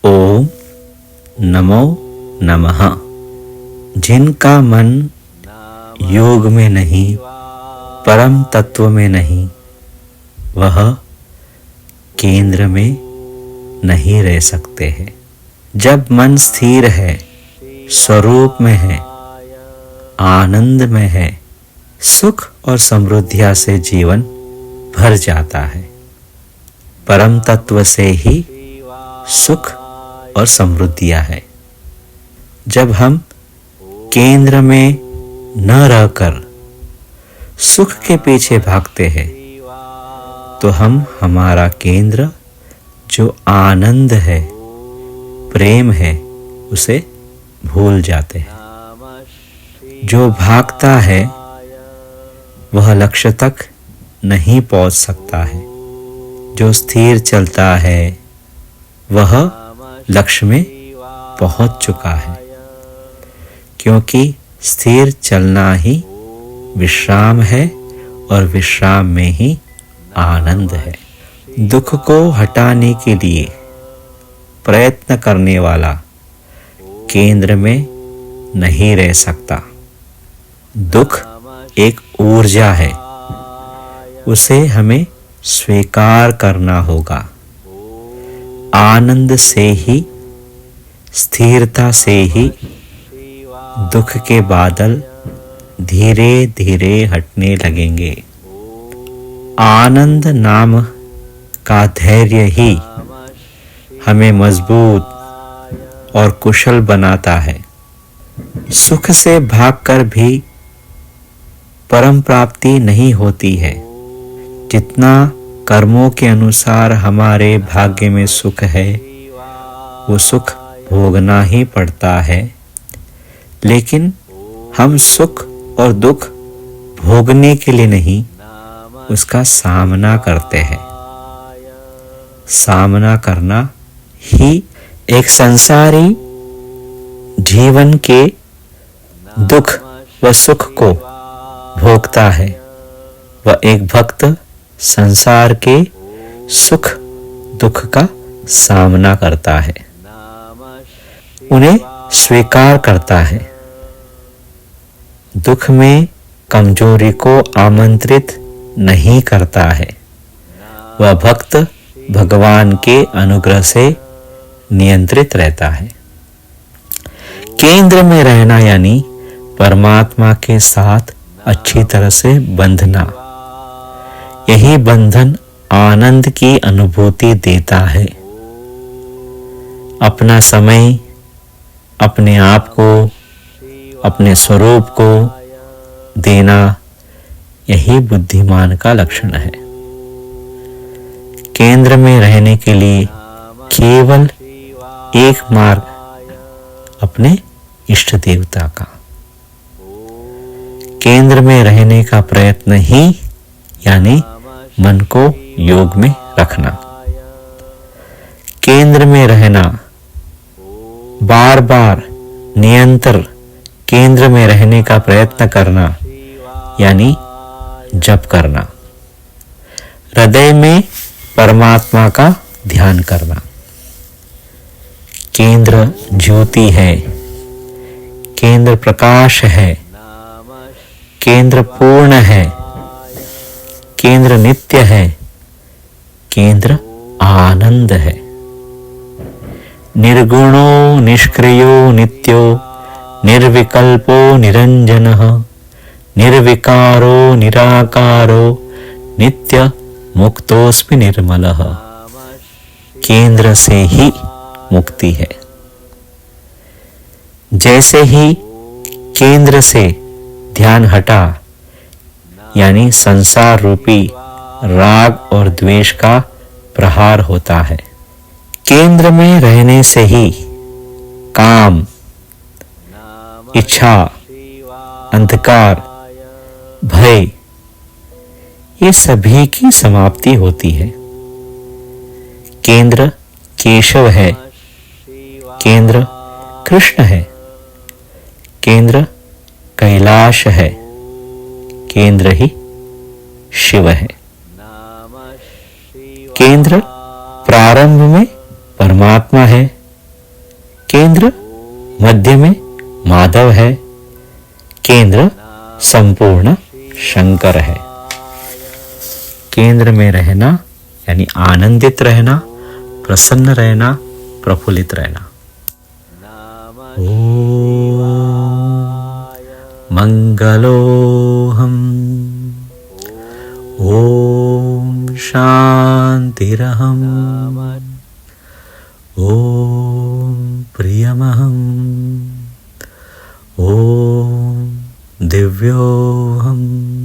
ओम नमो नमः। जिनका मन योग में नहीं, परम तत्व में नहीं, वह केंद्र में नहीं रह सकते हैं। जब मन स्थिर है, स्वरूप में है, आनंद में है, सुख और समृद्धिया से जीवन भर जाता है। परम तत्व से ही सुख और समृद्धियां है। जब हम केंद्र में न रहकर सुख के पीछे भागते हैं, तो हम हमारा केंद्र जो आनंद है, प्रेम है, उसे भूल जाते हैं। जो भागता है वह लक्ष्य तक नहीं पहुंच सकता है। जो स्थिर चलता है वह लक्ष्य में पहुंच चुका है, क्योंकि स्थिर चलना ही विश्राम है और विश्राम में ही आनंद है। दुख को हटाने के लिए प्रयत्न करने वाला केंद्र में नहीं रह सकता। दुख एक ऊर्जा है, उसे हमें स्वीकार करना होगा। आनंद से ही, स्थिरता से ही दुख के बादल धीरे धीरे हटने लगेंगे। आनंद नाम का धैर्य ही हमें मजबूत और कुशल बनाता है। सुख से भागकर भी परम प्राप्ति नहीं होती है। जितना कर्मों के अनुसार हमारे भाग्य में सुख है, वो सुख भोगना ही पड़ता है। लेकिन हम सुख और दुख भोगने के लिए नहीं, उसका सामना करते हैं। सामना करना ही एक संसारी जीवन के दुख व सुख को भोगता है। वह एक भक्त संसार के सुख दुख का सामना करता है, उन्हें स्वीकार करता है। दुख में कमजोरी को आमंत्रित नहीं करता है। वह भक्त भगवान के अनुग्रह से नियंत्रित रहता है। केंद्र में रहना यानी परमात्मा के साथ अच्छी तरह से बंधना। यही बंधन आनंद की अनुभूति देता है। अपना समय, अपने आप को, अपने स्वरूप को देना, यही बुद्धिमान का लक्षण है। केंद्र में रहने के लिए केवल एक मार्ग अपने इष्ट देवता का। केंद्र में रहने का प्रयत्न ही यानी मन को योग में रखना। केंद्र में रहना, बार बार निरंतर केंद्र में रहने का प्रयत्न करना यानी जप करना। हृदय में परमात्मा का ध्यान करना। केंद्र ज्योति है, केंद्र प्रकाश है, केंद्र पूर्ण है, केंद्र नित्य है, केंद्र आनंद है। निर्गुणो निष्क्रियो नित्यो निर्विकल्पो निरंजनः निर्विकारो निराकारो नित्य मुक्तोस्मि निर्मलः। केंद्र से ही मुक्ति है। जैसे ही केंद्र से ध्यान हटा, यानी संसार रूपी राग और द्वेष का प्रहार होता है। केंद्र में रहने से ही काम, इच्छा, अंधकार, भय, ये सभी की समाप्ति होती है। केंद्र केशव है, केंद्र कृष्ण है, केंद्र कैलाश कैलाश है, केंद्र ही शिव है। केंद्र प्रारंभ में परमात्मा है, केंद्र मध्य में माधव है, केंद्र संपूर्ण शंकर है। केंद्र में रहना यानी आनंदित रहना, प्रसन्न रहना, प्रफुल्लित रहना। ओम मंगलोऽहम् ओम शांतिरहम् ओम प्रियमहम् ओम दिव्योऽहम्